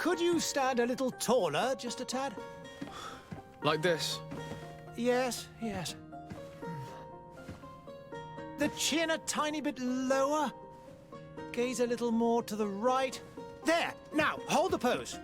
Could you stand a little taller, just a tad? Like this? Yes, yes. The chin a tiny bit lower. Gaze a little more to the right. There! Now, hold the pose.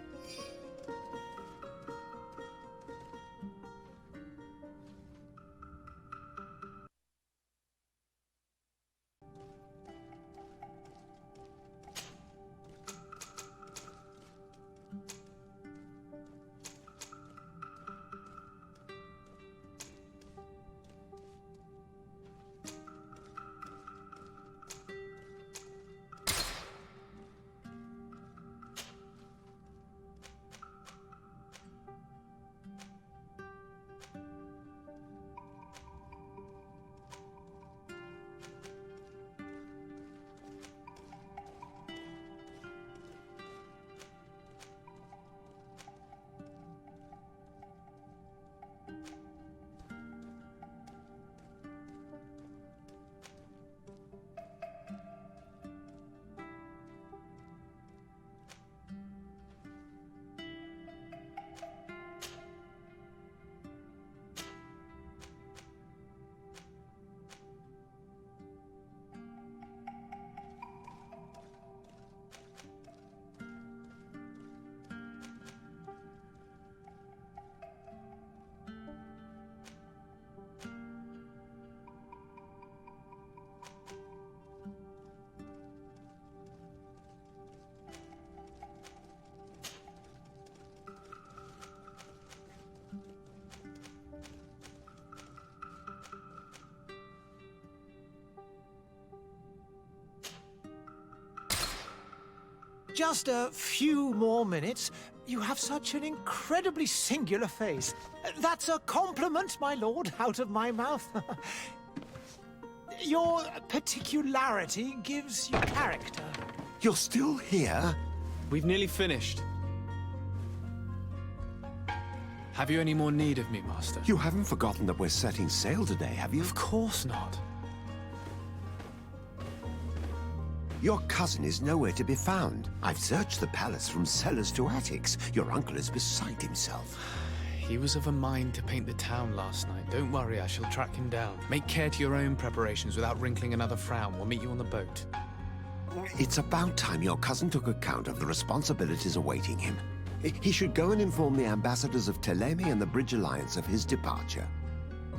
Just a few more minutes. You have such an incredibly singular face. That's a compliment, my lord, out of my mouth. Your particularity gives you character. You're still here? We've nearly finished. Have you any more need of me, Master? You haven't forgotten that we're setting sail today, have you? Of course not. Your cousin is nowhere to be found. I've searched the palace from cellars to attics. Your uncle is beside himself. He was of a mind to paint the town last night. Don't worry, I shall track him down. Make care to your own preparations without wrinkling another frown. We'll meet you on the boat. It's about time your cousin took account of the responsibilities awaiting him. He should go and inform the ambassadors of Teleme and the Bridge Alliance of his departure.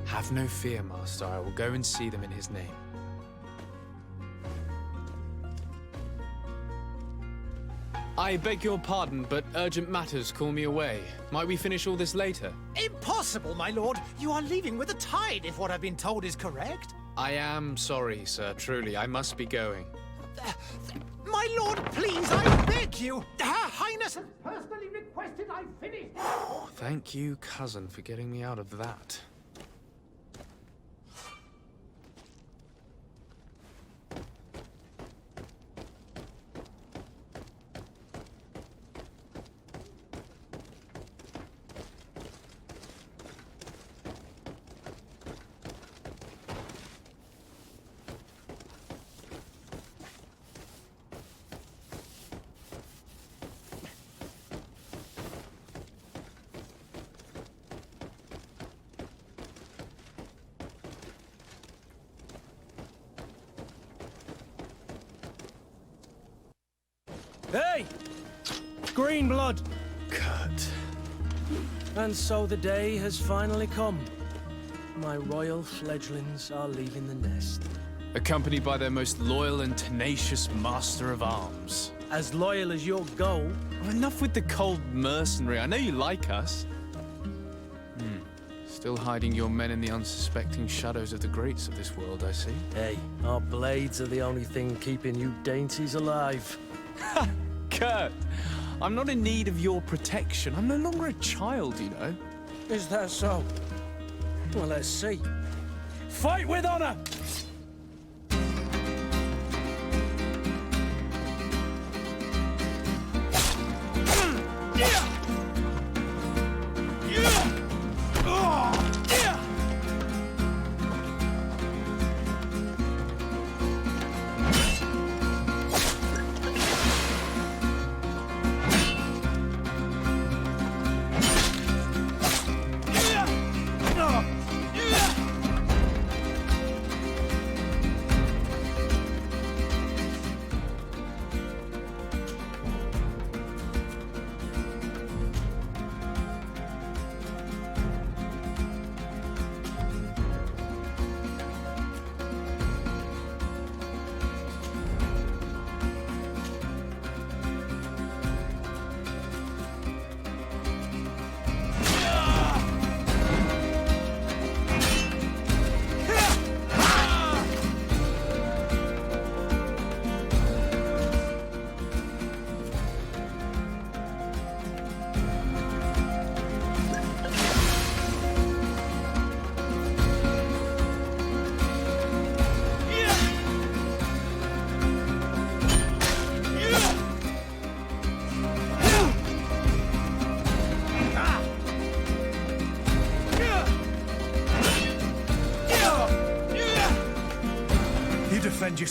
Have no fear, Master. I will go and see them in his name. I beg your pardon, but urgent matters call me away. Might we finish all this later? Impossible, my lord. You are leaving with the tide, if what I've been told is correct. I am sorry, sir. Truly, I must be going. My lord, please, I beg you. Her Highness has personally requested I finish. Thank you, cousin, for getting me out of that. Hey! Green blood! Kurt. And so the day has finally come. My royal fledglings are leaving the nest. Accompanied by their most loyal and tenacious master of arms. As loyal as your goal. Oh, enough with the cold mercenary. I know you like us. Still hiding your men in the unsuspecting shadows of the greats of this world, I see. Hey, our blades are the only thing keeping you dainties alive. Ha! Kurt! I'm not in need of your protection. I'm no longer a child, you know. Is that so? Well, let's see. Fight with honor!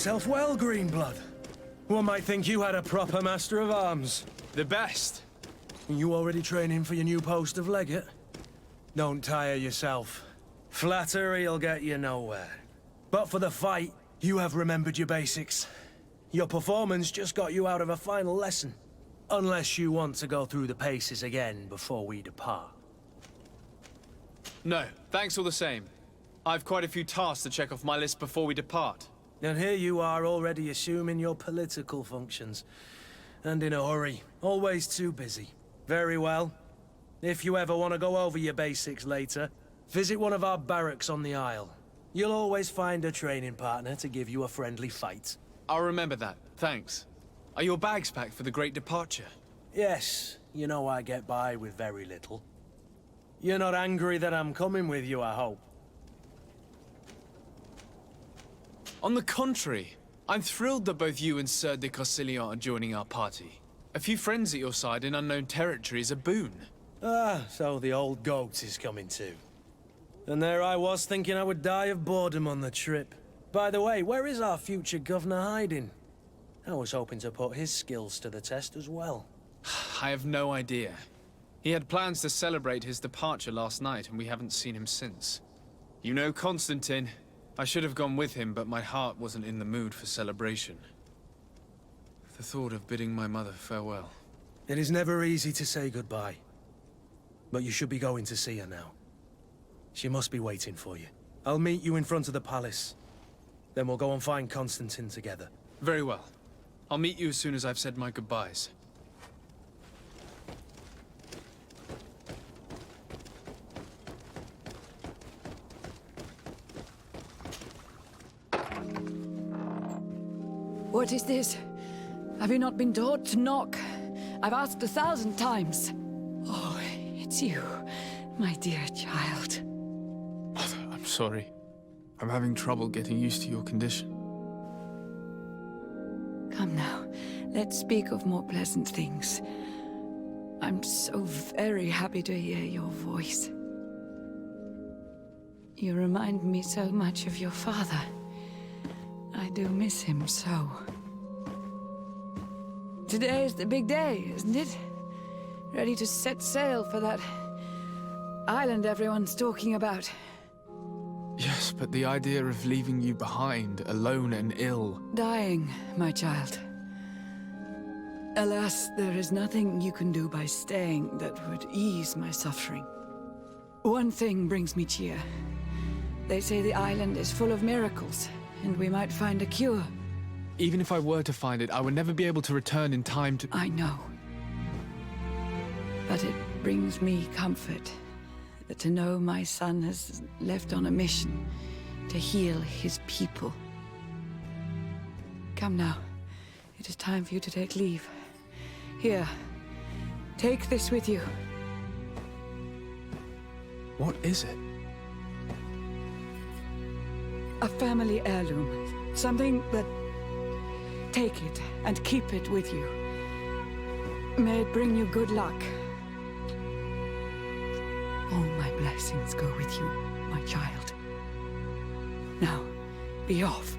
yourself well, Greenblood. One might think you had a proper master of arms. The best. You already training for your new post of legate? Don't tire yourself. Flattery'll get you nowhere. But for the fight, you have remembered your basics. Your performance just got you out of a final lesson. Unless you want to go through the paces again before we depart. No, thanks all the same. I've quite a few tasks to check off my list before we depart. And here you are already assuming your political functions. And in a hurry. Always too busy. Very well. If you ever want to go over your basics later, visit one of our barracks on the Isle. You'll always find a training partner to give you a friendly fight. I'll remember that, thanks. Are your bags packed for the great departure? Yes, you know I get by with very little. You're not angry that I'm coming with you, I hope. On the contrary, I'm thrilled that both you and Sir de Cossillon are joining our party. A few friends at your side in unknown territory is a boon. Ah, so the old goat is coming too. And there I was thinking I would die of boredom on the trip. By the way, where is our future governor hiding? I was hoping to put his skills to the test as well. I have no idea. He had plans to celebrate his departure last night, and we haven't seen him since. You know Constantine. I should have gone with him, but my heart wasn't in the mood for celebration. The thought of bidding my mother farewell. It is never easy to say goodbye. But you should be going to see her now. She must be waiting for you. I'll meet you in front of the palace. Then we'll go and find Constantine together. Very well. I'll meet you as soon as I've said my goodbyes. What is this? Have you not been taught to knock? I've asked 1,000 times. Oh, it's you, my dear child. Mother, I'm sorry. I'm having trouble getting used to your condition. Come now, let's speak of more pleasant things. I'm so very happy to hear your voice. You remind me so much of your father. I do miss him so. Today is the big day, isn't it? Ready to set sail for that island everyone's talking about. Yes, but the idea of leaving you behind, alone and ill... Dying, my child. Alas, there is nothing you can do by staying that would ease my suffering. One thing brings me cheer. They say the island is full of miracles, and we might find a cure. Even if I were to find it, I would never be able to return in time to... I know. But it brings me comfort to know my son has left on a mission to heal his people. Come now. It is time for you to take leave. Here, take this with you. What is it? A family heirloom. Something that... Take it and keep it with you. May it bring you good luck. All my blessings go with you, my child. Now, be off.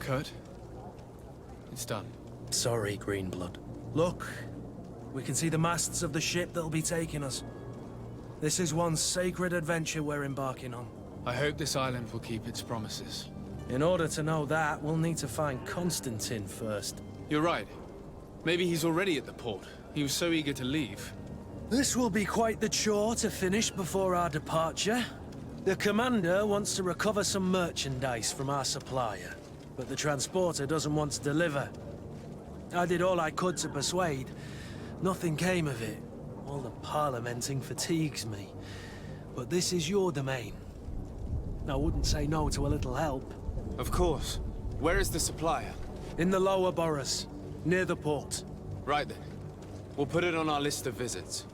Kurt. It's done. Sorry, Greenblood. Look, we can see the masts of the ship that'll be taking us. This is one sacred adventure we're embarking on. I hope this island will keep its promises. In order to know that, we'll need to find Constantine first. You're right. Maybe he's already at the port. He was so eager to leave. This will be quite the chore to finish before our departure. The commander wants to recover some merchandise from our supplier, but the transporter doesn't want to deliver. I did all I could to persuade. Nothing came of it. All the parliamenting fatigues me. But this is your domain. I wouldn't say no to a little help. Of course. Where is the supplier? In the lower boroughs, near the port. Right then. We'll put it on our list of visits.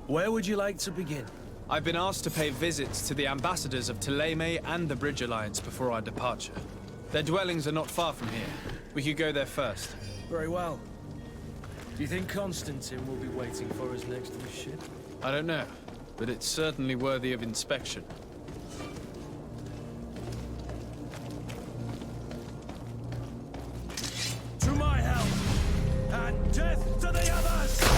Where would you like to begin? I've been asked to pay visits to the ambassadors of Thélème and the Bridge Alliance before our departure. Their dwellings are not far from here. We could go there first. Very well. Do you think Constantine will be waiting for us next to the ship? I don't know, but it's certainly worthy of inspection. To my help! And death to the others!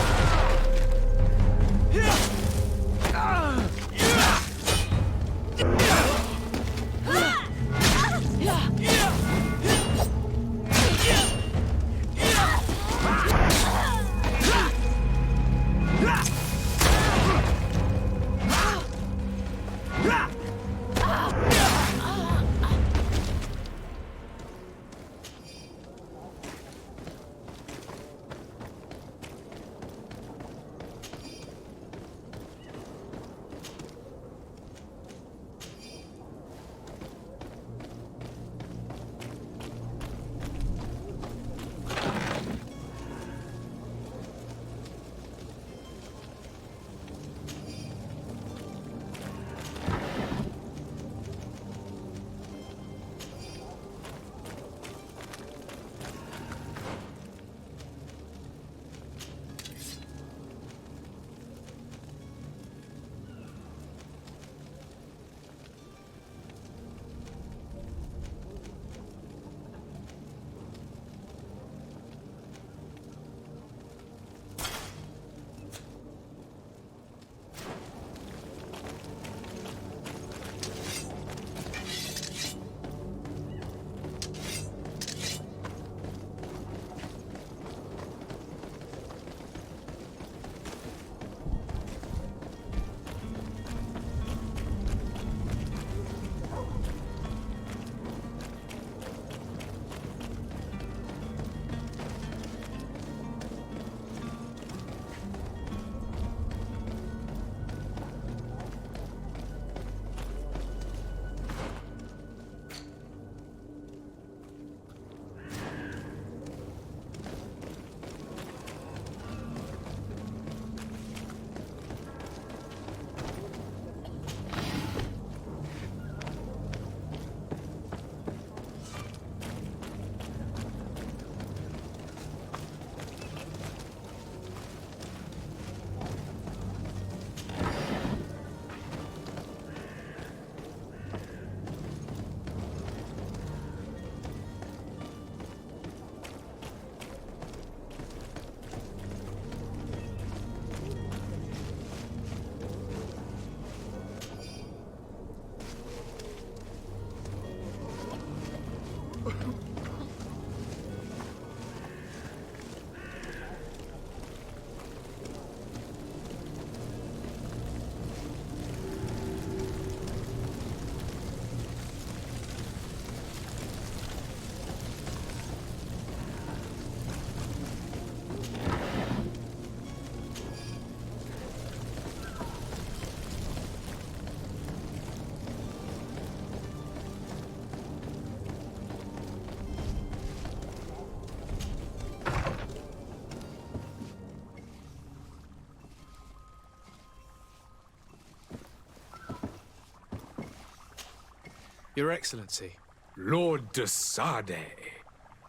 Your Excellency. Lord de Sade,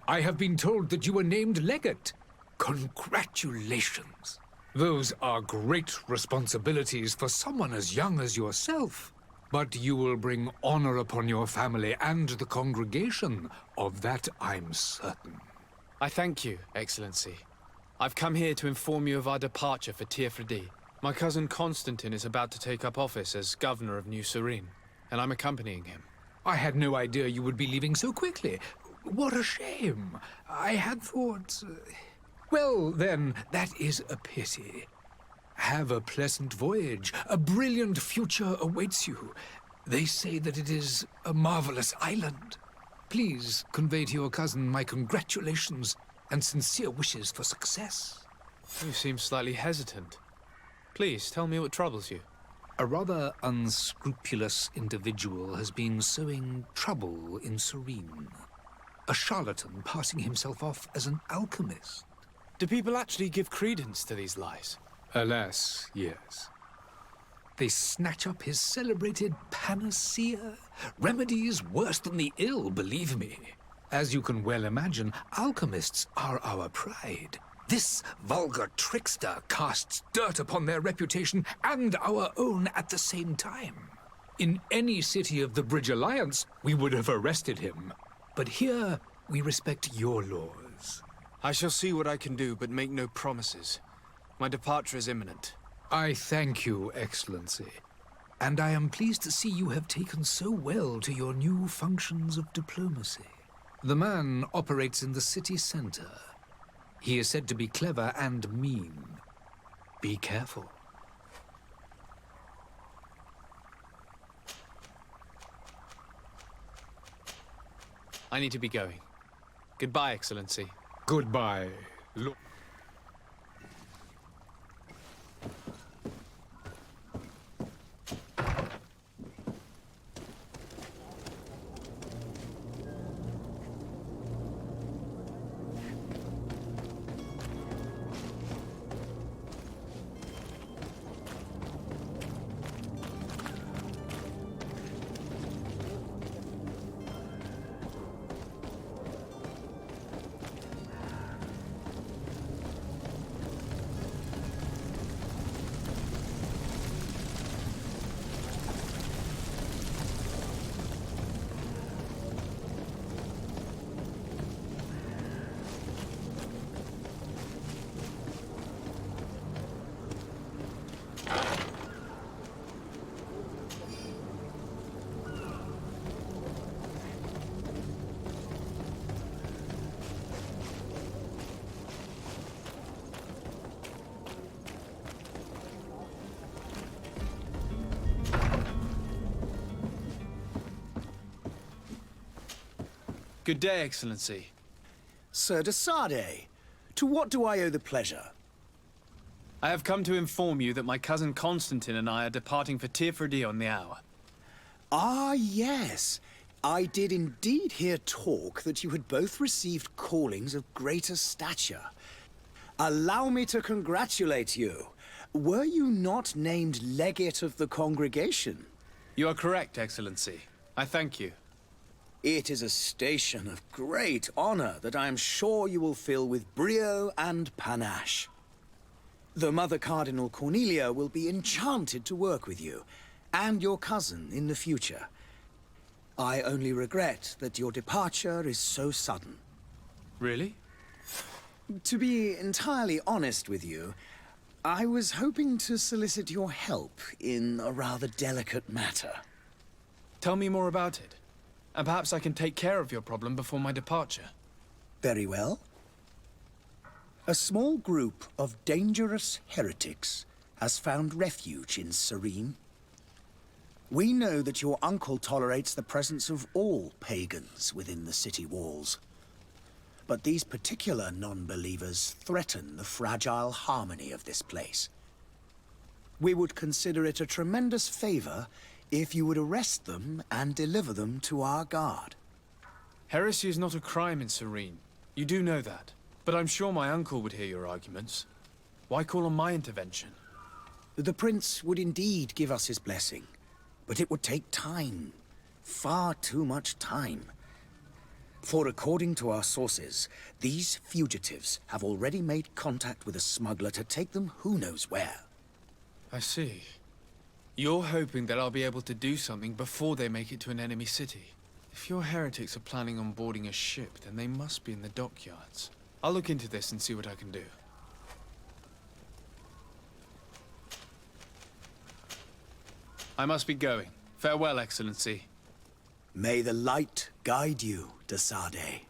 I have been told that you were named legate. Congratulations. Those are great responsibilities for someone as young as yourself. But you will bring honor upon your family and the congregation. Of that I'm certain. I thank you, Excellency. I've come here to inform you of our departure for Tirfredi. My cousin Constantine is about to take up office as governor of New Serene, and I'm accompanying him. I had no idea you would be leaving so quickly. What a shame. I had thought... Well, then, that is a pity. Have a pleasant voyage. A brilliant future awaits you. They say that it is a marvelous island. Please convey to your cousin my congratulations and sincere wishes for success. You seem slightly hesitant. Please, tell me what troubles you. A rather unscrupulous individual has been sowing trouble in Serene. A charlatan passing himself off as an alchemist. Do people actually give credence to these lies? Alas, yes. They snatch up his celebrated panacea. Remedies worse than the ill, believe me. As you can well imagine, alchemists are our pride. This vulgar trickster casts dirt upon their reputation and our own at the same time. In any city of the Bridge Alliance, we would have arrested him. But here, we respect your laws. I shall see what I can do, but make no promises. My departure is imminent. I thank you, Excellency. And I am pleased to see you have taken so well to your new functions of diplomacy. The man operates in the city center. He is said to be clever and mean. Be careful. I need to be going. Goodbye, Excellency. Goodbye, Lord. Good day, Excellency. Sir de Sade, to what do I owe the pleasure? I have come to inform you that my cousin Constantine and I are departing for Tirfredi on the hour. Ah, yes. I did indeed hear talk that you had both received callings of greater stature. Allow me to congratulate you. Were you not named legate of the congregation? You are correct, Excellency. I thank you. It is a station of great honor that I am sure you will fill with brio and panache. The Mother Cardinal Cornelia will be enchanted to work with you, and your cousin in the future. I only regret that your departure is so sudden. Really? To be entirely honest with you, I was hoping to solicit your help in a rather delicate matter. Tell me more about it. And perhaps I can take care of your problem before my departure. Very well. A small group of dangerous heretics has found refuge in Serene. We know that your uncle tolerates the presence of all pagans within the city walls. But these particular non-believers threaten the fragile harmony of this place. We would consider it a tremendous favor if you would arrest them and deliver them to our guard. Heresy is not a crime in Serene. You do know that. But I'm sure my uncle would hear your arguments. Why call on my intervention? The prince would indeed give us his blessing, but it would take time. Far too much time. For according to our sources, these fugitives have already made contact with a smuggler to take them who knows where. I see. You're hoping that I'll be able to do something before they make it to an enemy city. If your heretics are planning on boarding a ship, then they must be in the dockyards. I'll look into this and see what I can do. I must be going. Farewell, Excellency. May the light guide you, de Sade.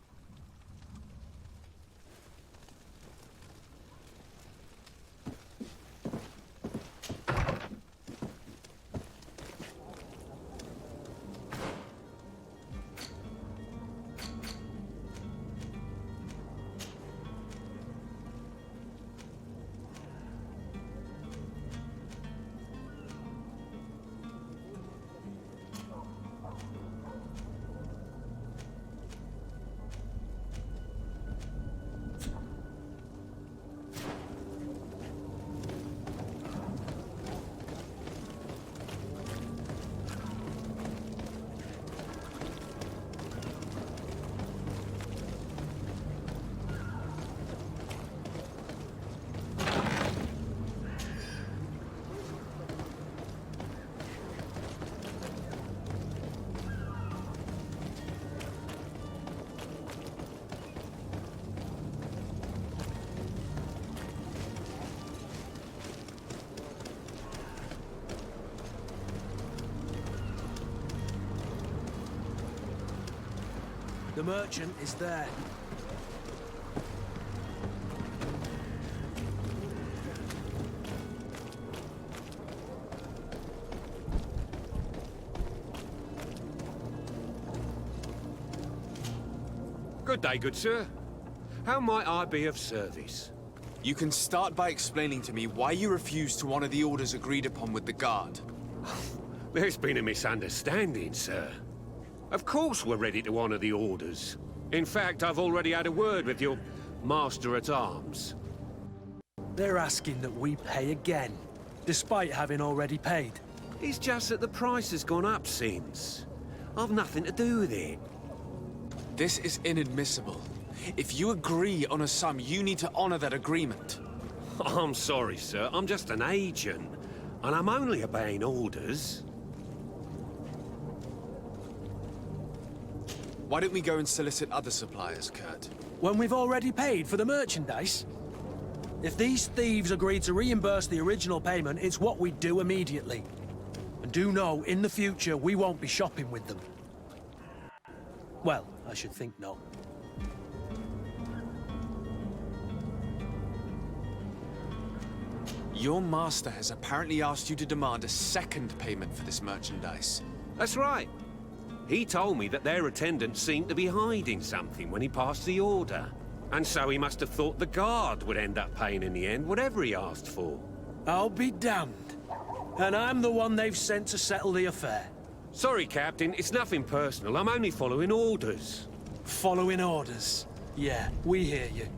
The merchant is there. Good day, good sir. How might I be of service? You can start by explaining to me why you refused to honor the orders agreed upon with the guard. There's been a misunderstanding, sir. Of course we're ready to honor the orders. In fact, I've already had a word with your master-at-arms. They're asking that we pay again, despite having already paid. It's just that the price has gone up since. I've nothing to do with it. This is inadmissible. If you agree on a sum, you need to honor that agreement. I'm sorry, sir. I'm just an agent. And I'm only obeying orders. Why don't we go and solicit other suppliers, Kurt? When we've already paid for the merchandise? If these thieves agreed to reimburse the original payment, it's what we do immediately. And do know, in the future, we won't be shopping with them. Well, I should think not. Your master has apparently asked you to demand a second payment for this merchandise. That's right. He told me that their attendant seemed to be hiding something when he passed the order. And so he must have thought the guard would end up paying in the end, whatever he asked for. I'll be damned. And I'm the one they've sent to settle the affair. Sorry, Captain, it's nothing personal. I'm only following orders. Following orders. Yeah, we hear you.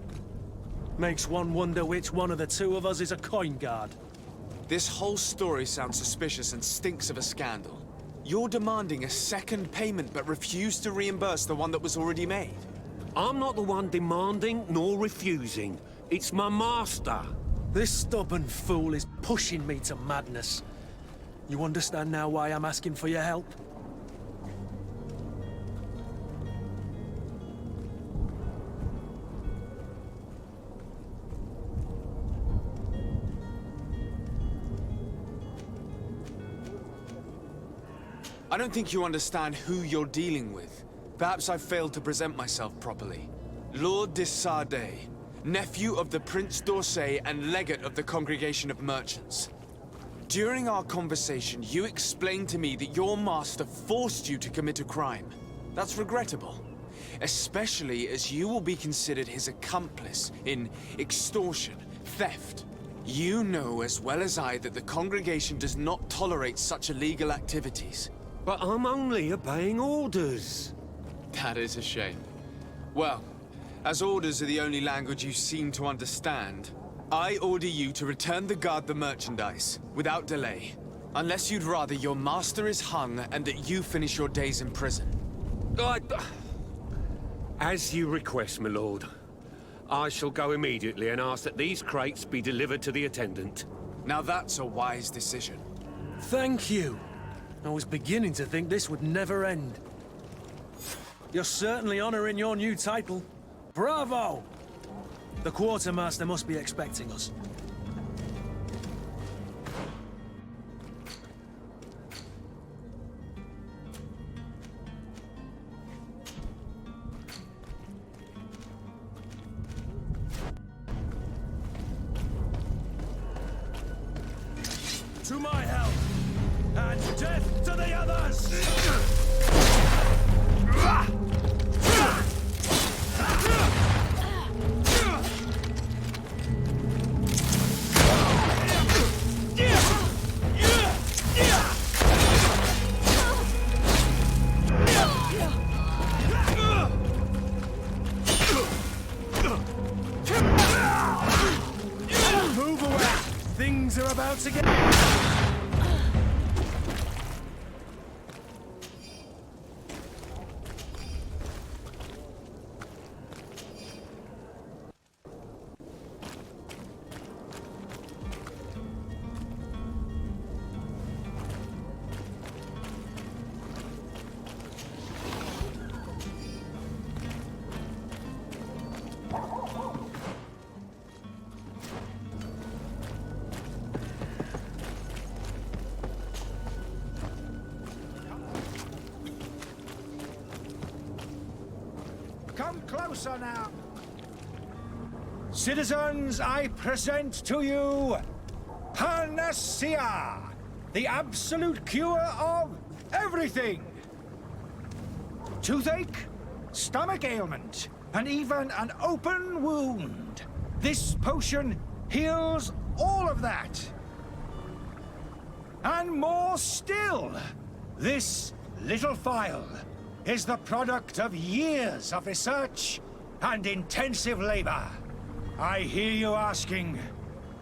Makes one wonder which one of the two of us is a coin guard. This whole story sounds suspicious and stinks of a scandal. You're demanding a second payment but refuse to reimburse the one that was already made. I'm not the one demanding nor refusing. It's my master. This stubborn fool is pushing me to madness. You understand now why I'm asking for your help? I don't think you understand who you're dealing with. Perhaps I failed to present myself properly. Lord de Sade, nephew of the Prince d'Orsay and legate of the Congregation of Merchants. During our conversation, you explained to me that your master forced you to commit a crime. That's regrettable, especially as you will be considered his accomplice in extortion, theft. You know as well as I that the Congregation does not tolerate such illegal activities. But I'm only obeying orders. That is a shame. Well, as orders are the only language you seem to understand, I order you to return the guard the merchandise, without delay. Unless you'd rather your master is hung and that you finish your days in prison. As you request, my lord. I shall go immediately and ask that these crates be delivered to the attendant. Now that's a wise decision. Thank you. I was beginning to think this would never end. You're certainly honoring your new title. Bravo! The quartermaster must be expecting us. To my help! And death to the others! Move away! Things are about to get... Come closer now. Citizens, I present to you Panacea, the absolute cure of everything. Toothache, stomach ailment, and even an open wound. This potion heals all of that. And more still, this little phial is the product of years of research and intensive labor. I hear you asking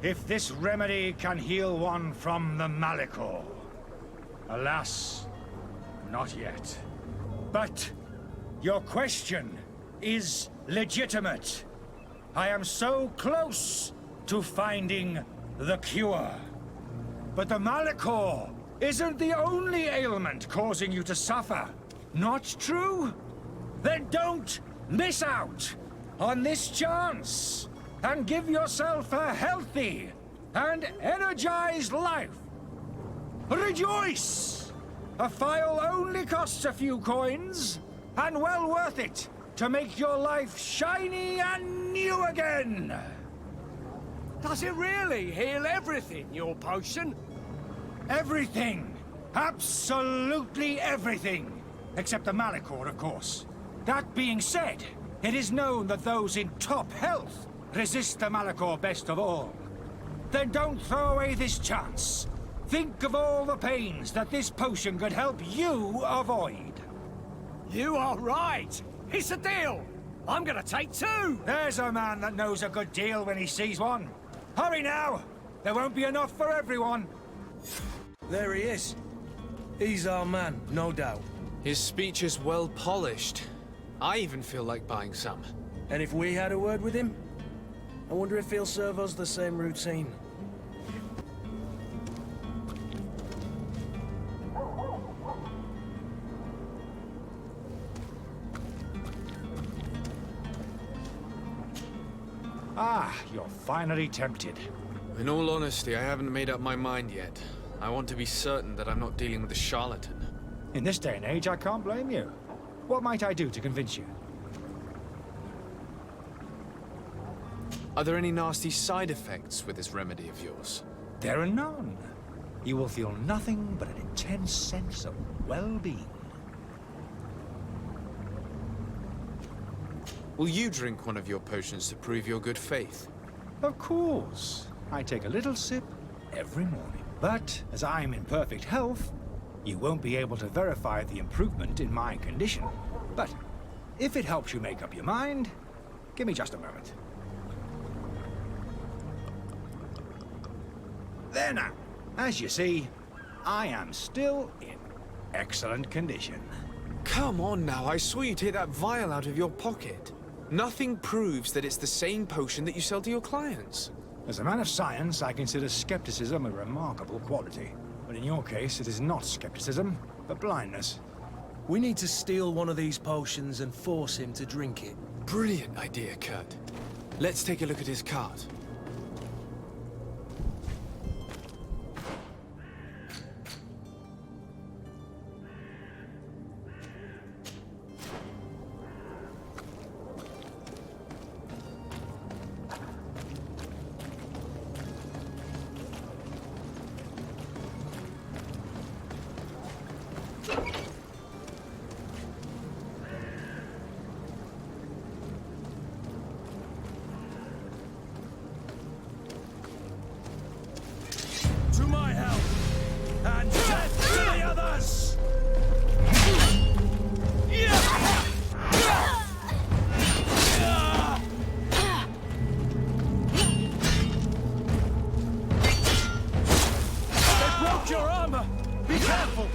if this remedy can heal one from the Malachor. Alas, not yet. But your question is legitimate. I am so close to finding the cure. But the Malachor isn't the only ailment causing you to suffer. Not true? Then don't miss out on this chance and give yourself a healthy and energized life. Rejoice! A phial only costs a few coins, and well worth it to make your life shiny and new again. Does it really heal everything, your potion? Everything. Absolutely everything. Except the Malachor, of course. That being said, it is known that those in top health resist the Malachor best of all. Then don't throw away this chance. Think of all the pains that this potion could help you avoid. You are right. It's a deal. I'm gonna take two. There's a man that knows a good deal when he sees one. Hurry now. There won't be enough for everyone. There he is. He's our man, no doubt. His speech is well polished. I even feel like buying some. And if we had a word with him, I wonder if he'll serve us the same routine. Ah, you're finally tempted. In all honesty, I haven't made up my mind yet. I want to be certain that I'm not dealing with a charlatan. In this day and age, I can't blame you. What might I do to convince you? Are there any nasty side effects with this remedy of yours? There are none. You will feel nothing but an intense sense of well-being. Will you drink one of your potions to prove your good faith? Of course. I take a little sip every morning. But as I'm in perfect health, you won't be able to verify the improvement in my condition. But if it helps you make up your mind, give me just a moment. There now. As you see, I am still in excellent condition. Come on now, I swore you'd take that vial out of your pocket. Nothing proves that it's the same potion that you sell to your clients. As a man of science, I consider skepticism a remarkable quality. But in your case, it is not skepticism, but blindness. We need to steal one of these potions and force him to drink it. Brilliant idea, Kurt. Let's take a look at his cart. To my help! And death to the others! They broke your armor! Be careful!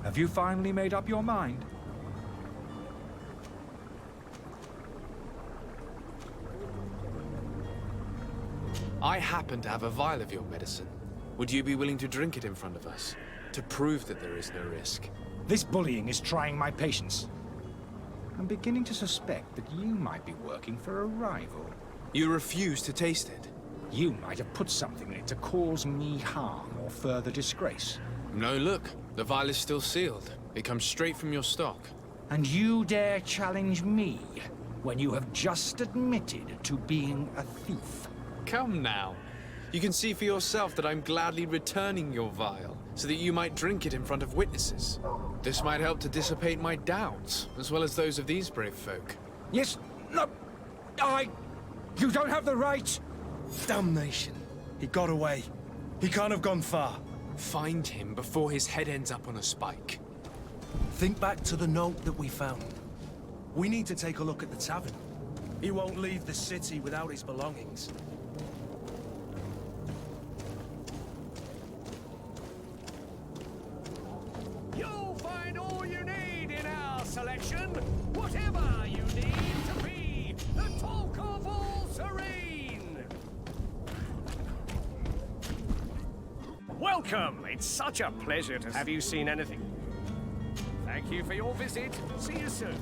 Have you finally made up your mind? I happen to have a vial of your medicine. Would you be willing to drink it in front of us? To prove that there is no risk? This bullying is trying my patience. I'm beginning to suspect that you might be working for a rival. You refuse to taste it? You might have put something in it to cause me harm or further disgrace. No, look. The vial is still sealed. It comes straight from your stock. And you dare challenge me when you have just admitted to being a thief? Come now. You can see for yourself that I'm gladly returning your vial, so that you might drink it in front of witnesses. This might help to dissipate my doubts, as well as those of these brave folk. Yes, no, You don't have the right! Damnation. He got away. He can't have gone far. Find him before his head ends up on a spike. Think back to the note that we found. We need to take a look at the tavern. He won't leave the city without his belongings. You'll find all you need in our selection. Whatever you need to be the talk of all Serene. Welcome. It's such a pleasure to have you seen anything. Thank you for your visit. See you soon.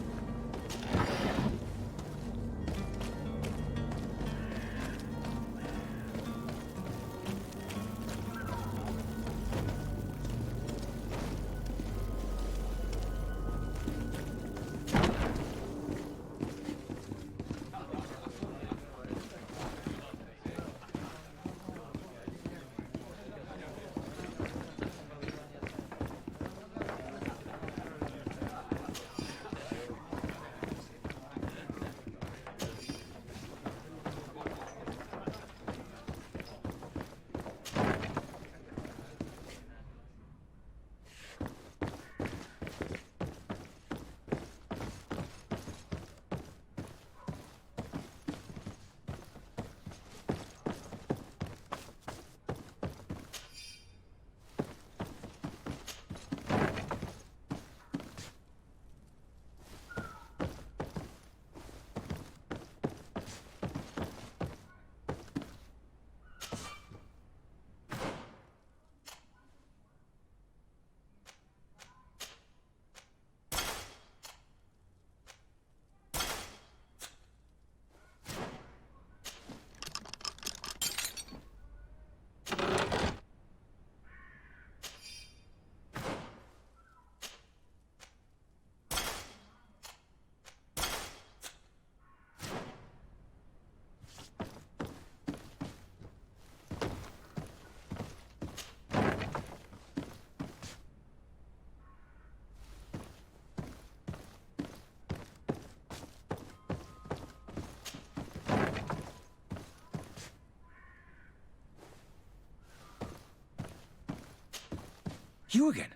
You again?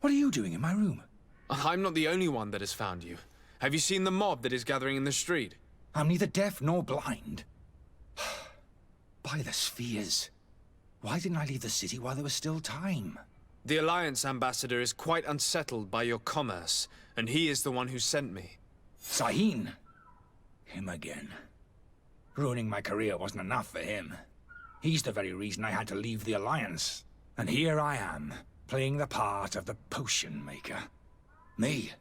What are you doing in my room? I'm not the only one that has found you. Have you seen the mob that is gathering in the street? I'm neither deaf nor blind. By the spheres. Why didn't I leave the city while there was still time? The Alliance ambassador is quite unsettled by your commerce, and he is the one who sent me. Sahin. Him again. Ruining my career wasn't enough for him. He's the very reason I had to leave the Alliance. And here I am, playing the part of the potion maker. Me,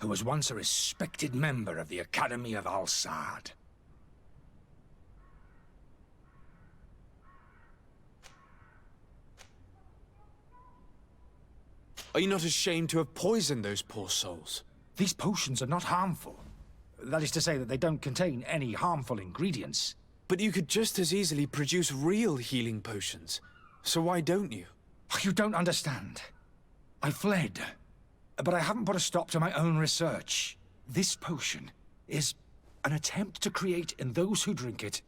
who was once a respected member of the Academy of Al-Saad. Are you not ashamed to have poisoned those poor souls? These potions are not harmful. That is to say that they don't contain any harmful ingredients. But you could just as easily produce real healing potions. So why don't you? You don't understand. I fled. But I haven't put a stop to my own research. This potion is an attempt to create in those who drink it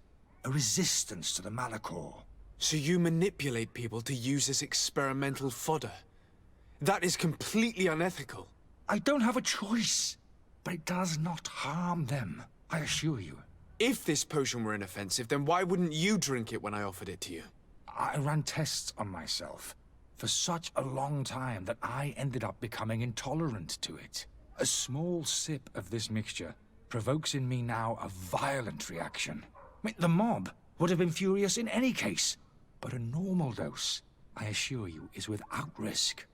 a resistance to the Malachor. So you manipulate people to use as experimental fodder? That is completely unethical. I don't have a choice. But it does not harm them, I assure you. If this potion were inoffensive, then why wouldn't you drink it when I offered it to you? I ran tests on myself for such a long time that I ended up becoming intolerant to it. A small sip of this mixture provokes in me now a violent reaction. I mean, the mob would have been furious in any case, but a normal dose, I assure you, is without risk.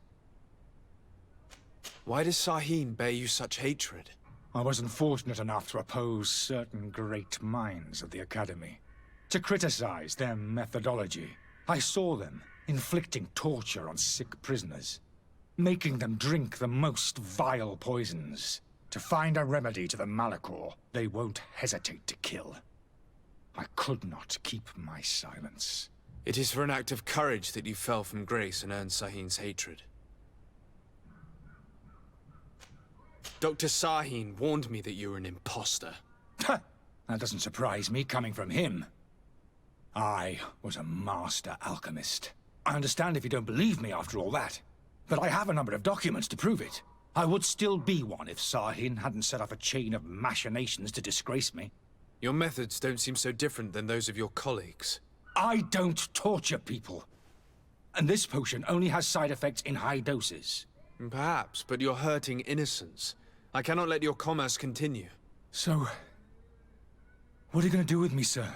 Why does Sahin bear you such hatred? I wasn't fortunate enough to oppose certain great minds of the Academy. To criticize their methodology. I saw them inflicting torture on sick prisoners. Making them drink the most vile poisons. To find a remedy to the Malachor they won't hesitate to kill. I could not keep my silence. It is for an act of courage that you fell from grace and earned Sahin's hatred. Dr. Sahin warned me that you were an imposter. That doesn't surprise me, coming from him. I was a master alchemist. I understand if you don't believe me after all that, but I have a number of documents to prove it. I would still be one if Sahin hadn't set off a chain of machinations to disgrace me. Your methods don't seem so different than those of your colleagues. I don't torture people. And this potion only has side effects in high doses. Perhaps, but you're hurting innocents. I cannot let your commerce continue. So, what are you going to do with me, sir?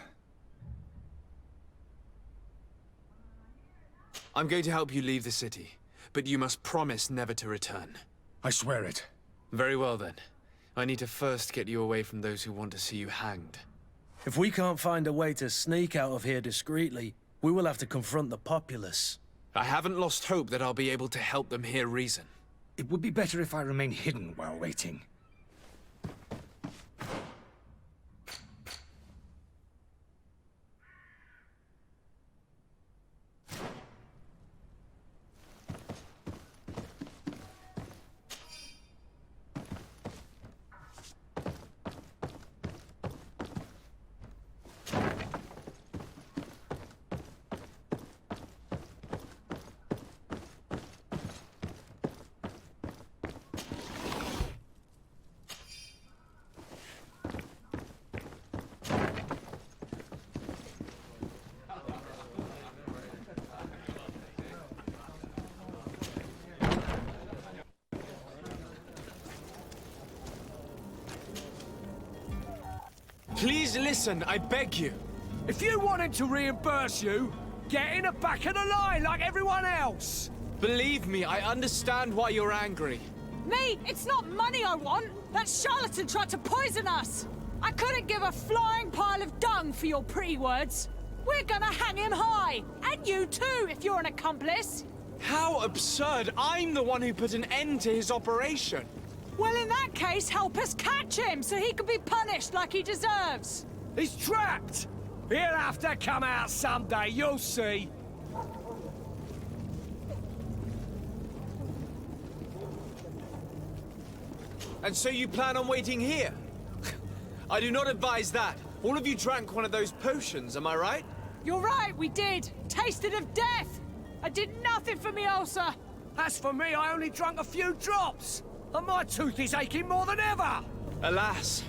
I'm going to help you leave the city, but you must promise never to return. I swear it. Very well then. I need to first get you away from those who want to see you hanged. If we can't find a way to sneak out of here discreetly, we will have to confront the populace. I haven't lost hope that I'll be able to help them hear reason. It would be better if I remain hidden while waiting. Please listen, I beg you. If you want him to reimburse you, get in the back of the line like everyone else. Believe me, I understand why you're angry. Me? It's not money I want. That charlatan tried to poison us. I couldn't give a flying pile of dung for your pretty words. We're gonna hang him high. And you too, if you're an accomplice. How absurd! I'm the one who put an end to his operation. Well, in that case, help us catch him so he can be punished like he deserves. He's trapped. He'll have to come out someday, you'll see. And so you plan on waiting here? I do not advise that. All of you drank one of those potions, am I right? You're right, we did. Tasted of death. I did nothing for me ulcer. As for me, I only drank a few drops, and my tooth is aching more than ever! Alas,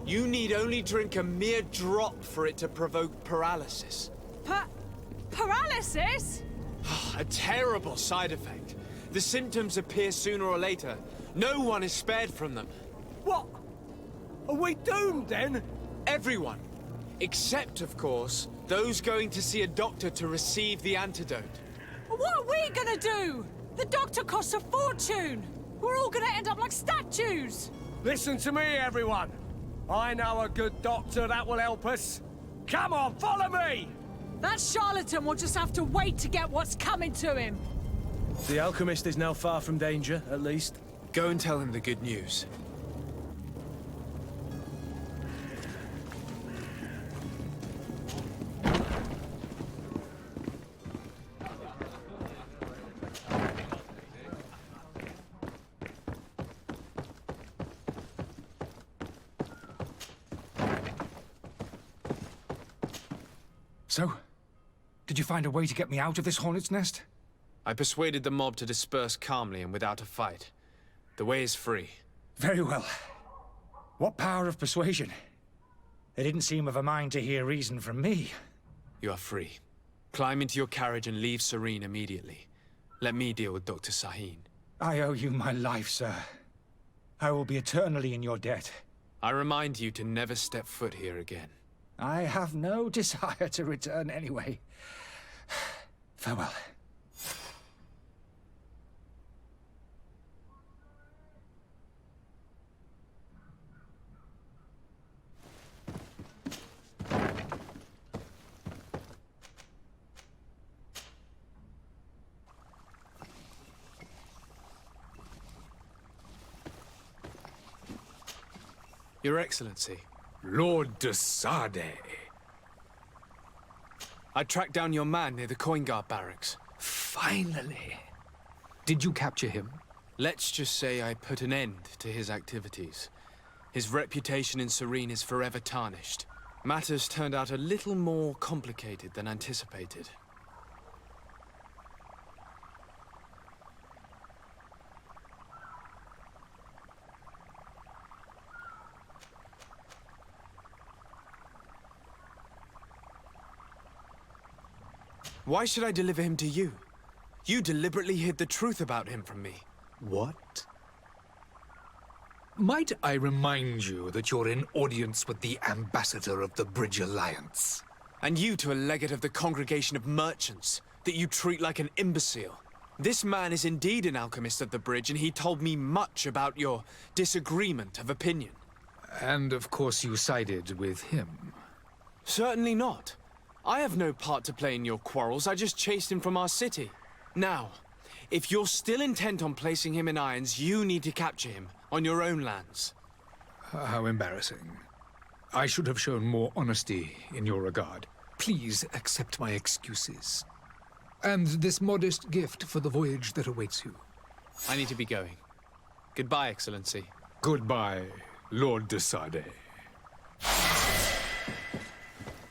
you need only drink a mere drop for it to provoke paralysis. Paralysis? A terrible side effect. The symptoms appear sooner or later. No one is spared from them. What? Are we doomed, then? Everyone. Except, of course, those going to see a doctor to receive the antidote. What are we gonna do? The doctor costs a fortune! We're all gonna end up like statues! Listen to me, everyone. I know a good doctor that will help us. Come on, follow me! That charlatan will just have to wait to get what's coming to him. The alchemist is now far from danger, at least. Go and tell him the good news. So, did you find a way to get me out of this hornet's nest? I persuaded the mob to disperse calmly and without a fight. The way is free. Very well. What power of persuasion? They didn't seem of a mind to hear reason from me. You are free. Climb into your carriage and leave Serene immediately. Let me deal with Dr. Sahin. I owe you my life, sir. I will be eternally in your debt. I remind you to never step foot here again. I have no desire to return anyway. Farewell. Your Excellency. Lord de Sade. I tracked down your man near the coin guard barracks. Finally. Did you capture him? Let's just say I put an end to his activities. His reputation in Serene is forever tarnished. Matters turned out a little more complicated than anticipated. Why should I deliver him to you? You deliberately hid the truth about him from me. What? Might I remind you that you're in audience with the ambassador of the Bridge Alliance? And you to a legate of the Congregation of Merchants, that you treat like an imbecile. This man is indeed an alchemist of the Bridge, and he told me much about your disagreement of opinion. And of course you sided with him. Certainly not. I have no part to play in your quarrels. I just chased him from our city. Now, if you're still intent on placing him in irons, you need to capture him on your own lands. How embarrassing. I should have shown more honesty in your regard. Please accept my excuses. And this modest gift for the voyage that awaits you. I need to be going. Goodbye, Excellency. Goodbye, Lord de Sade.